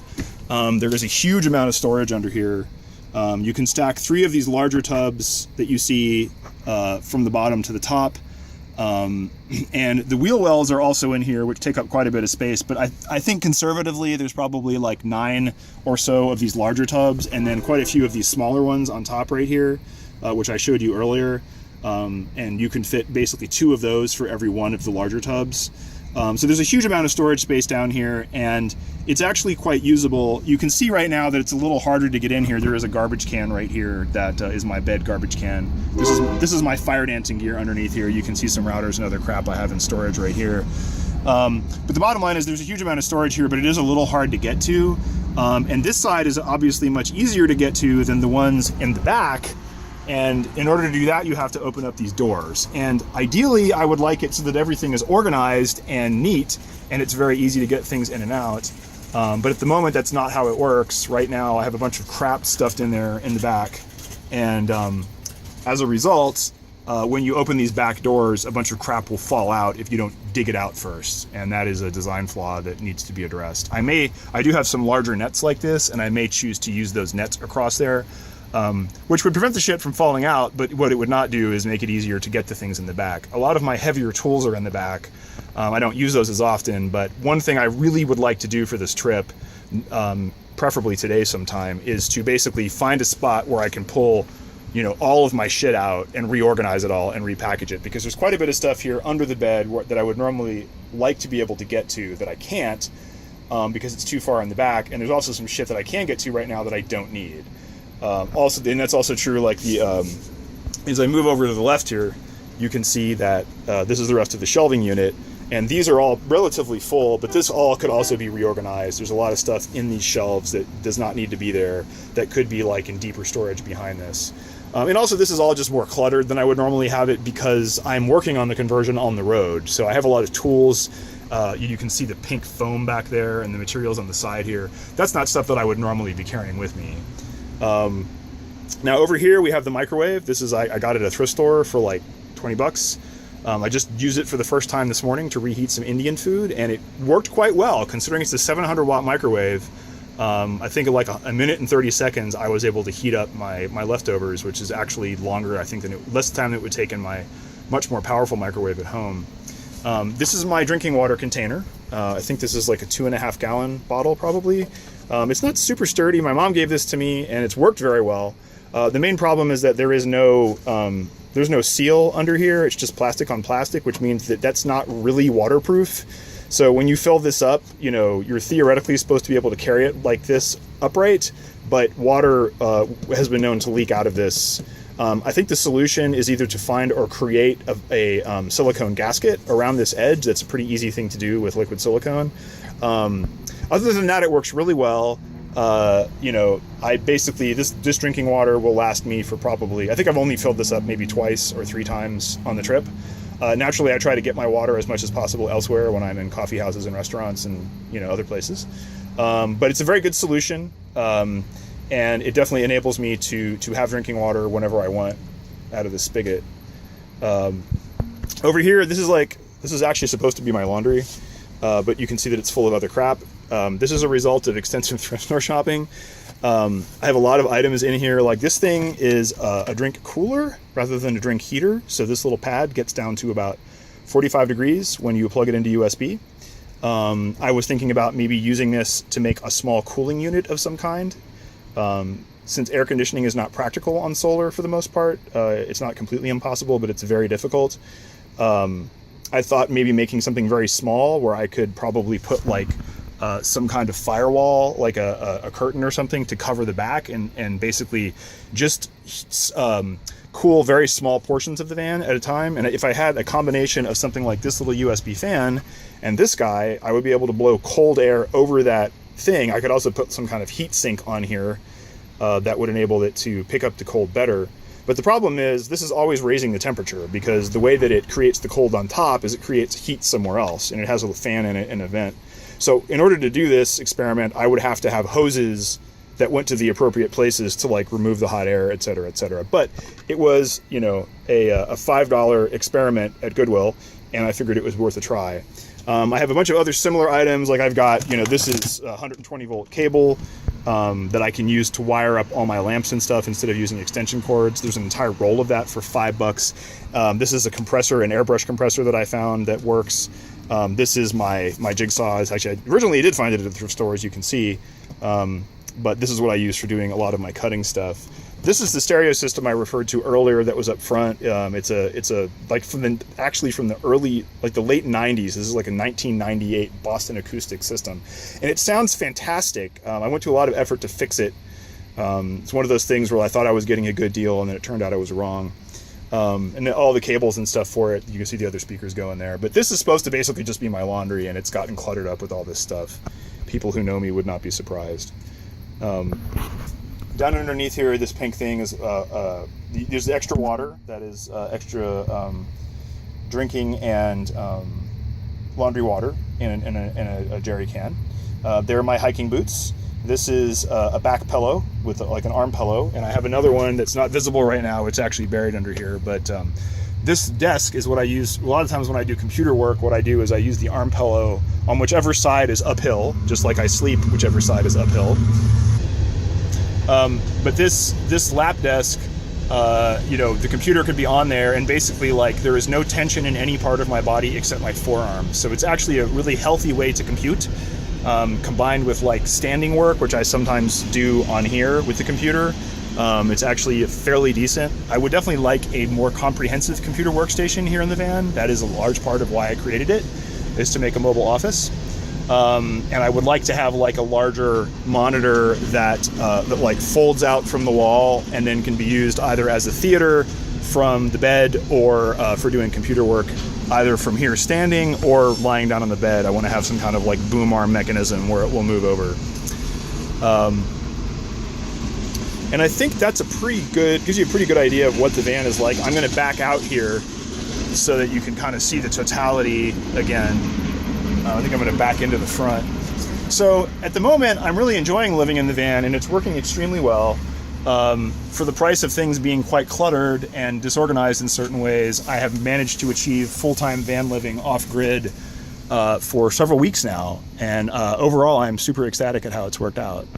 A: There is a huge amount of storage under here. You can stack 3 of these larger tubs that you see from the bottom to the top. And the wheel wells are also in here, which take up quite a bit of space, but I think conservatively there's probably like 9 or so of these larger tubs and then quite a few of these smaller ones on top right here, which I showed you earlier. And you can fit basically 2 of those for every one of the larger tubs. So there's a huge amount of storage space down here, and it's actually quite usable. You can see right now that it's a little harder to get in here. There is a garbage can right here that is my bed garbage can. This is my fire dancing gear underneath here. You can see some routers and other crap I have in storage right here. But the bottom line is there's a huge amount of storage here, but it is a little hard to get to. And this side is obviously much easier to get to than the ones in the back. And in order to do that, you have to open up these doors. And ideally, I would like it so that everything is organized and neat, and it's very easy to get things in and out. But at the moment, that's not how it works. Right now, I have a bunch of crap stuffed in there in the back. And as a result, when you open these back doors, a bunch of crap will fall out if you don't dig it out first. And that is a design flaw that needs to be addressed. I do have some larger nets like this, and I may choose to use those nets across there. Which would prevent the shit from falling out, but what it would not do is make it easier to get the things in the back. A lot of my heavier tools are in the back. I don't use those as often, but one thing I really would like to do for this trip, preferably today sometime, is to basically find a spot where I can pull, all of my shit out and reorganize it all and repackage it, because there's quite a bit of stuff here under the bed that I would normally like to be able to get to that I can't, because it's too far in the back, and there's also some shit that I can get to right now that I don't need. Also, and that's also true, like as I move over to the left here, you can see that this is the rest of the shelving unit, and these are all relatively full, but this all could also be reorganized. There's a lot of stuff in these shelves that does not need to be there, that could be like in deeper storage behind this. And also, this is all just more cluttered than I would normally have it because I'm working on the conversion on the road. So I have a lot of tools. You can see the pink foam back there and the materials on the side here. That's not stuff that I would normally be carrying with me. Now over here we have the microwave. This is, I got it at a thrift store for like 20 bucks. I just used it for the first time this morning to reheat some Indian food, and it worked quite well considering it's a 700 watt microwave. I think in like a minute and 30 seconds I was able to heat up my leftovers, which is actually longer, I think, less time than it would take in my much more powerful microwave at home. This is my drinking water container. I think this is like a 2.5 gallon bottle probably. It's not super sturdy. My mom gave this to me and it's worked very well. The main problem is that there's no seal under here. It's just plastic on plastic, which means that that's not really waterproof. So when you fill this up, you know, you're theoretically supposed to be able to carry it like this upright, but water has been known to leak out of this. I think the solution is either to find or create a silicone gasket around this edge. That's a pretty easy thing to do with liquid silicone. Other than that, it works really well. You know, I basically, this drinking water will last me for probably, I think I've only filled this up maybe twice or 3 times on the trip. Naturally, I try to get my water as much as possible elsewhere when I'm in coffee houses and restaurants and, you know, other places. But it's a very good solution. And it definitely enables me to have drinking water whenever I want out of the spigot. Over here, this is actually supposed to be my laundry, but you can see that it's full of other crap. This is a result of extensive thrift store shopping. I have a lot of items in here. Like this thing is a drink cooler rather than a drink heater. So this little pad gets down to about 45 degrees when you plug it into USB. I was thinking about maybe using this to make a small cooling unit of some kind. Since air conditioning is not practical on solar for the most part, it's not completely impossible, but it's very difficult. I thought maybe making something very small where I could probably put like some kind of firewall, like a curtain or something to cover the back and basically just cool very small portions of the van at a time. And if I had a combination of something like this little USB fan and this guy, I would be able to blow cold air over that thing. I could also put some kind of heat sink on here that would enable it to pick up the cold better. But the problem is this is always raising the temperature because the way that it creates the cold on top is it creates heat somewhere else, and it has a fan in it and a vent. So in order to do this experiment, I would have to have hoses that went to the appropriate places to like remove the hot air, et cetera, et cetera. But it was, you know, a $5 experiment at Goodwill, and I figured it was worth a try. I have a bunch of other similar items. Like I've got, you know, this is a 120 volt cable that I can use to wire up all my lamps and stuff instead of using extension cords. There's an entire roll of that for $5. This is a compressor, an airbrush compressor that I found that works. This is my jigsaw. Actually, I originally did find it at the thrift store, as you can see, but this is what I use for doing a lot of my cutting stuff. This is the stereo system I referred to earlier that was up front. It's a like from the early, like the late 90s. This is like a 1998 Boston acoustic system, and it sounds fantastic. I went to a lot of effort to fix it. It's one of those things where I thought I was getting a good deal, and then it turned out I was wrong. And then all the cables and stuff for it, you can see the other speakers go in there. But this is supposed to basically just be my laundry, and it's gotten cluttered up with all this stuff. People who know me would not be surprised. Down underneath here, this pink thing is, there's the extra water, that is extra drinking and laundry water in a jerry can. There are my hiking boots. This is a back pillow with like an arm pillow, and I have another one that's not visible right now. It's actually buried under here, but this desk is what I use a lot of times when I do computer work. What I do is I use the arm pillow on whichever side is uphill, just like I sleep whichever side is uphill. But this lap desk, you know, the computer could be on there, and basically like there is no tension in any part of my body except my forearm. So it's actually a really healthy way to compute, combined with like standing work, which I sometimes do on here with the computer. It's actually fairly decent. I would definitely like a more comprehensive computer workstation here in the van. That is a large part of why I created it, is to make a mobile office. And I would like to have like a larger monitor that like folds out from the wall and then can be used either as a theater from the bed or for doing computer work, either from here standing or lying down on the bed. I want to have some kind of like boom arm mechanism where it will move over. And I think that's gives you a pretty good idea of what the van is like. I'm going to back out here so that you can kind of see the totality again. I think I'm going to back into the front. So at the moment, I'm really enjoying living in the van, and it's working extremely well. For the price of things being quite cluttered and disorganized in certain ways, I have managed to achieve full-time van living off-grid for several weeks now. And overall, I'm super ecstatic at how it's worked out.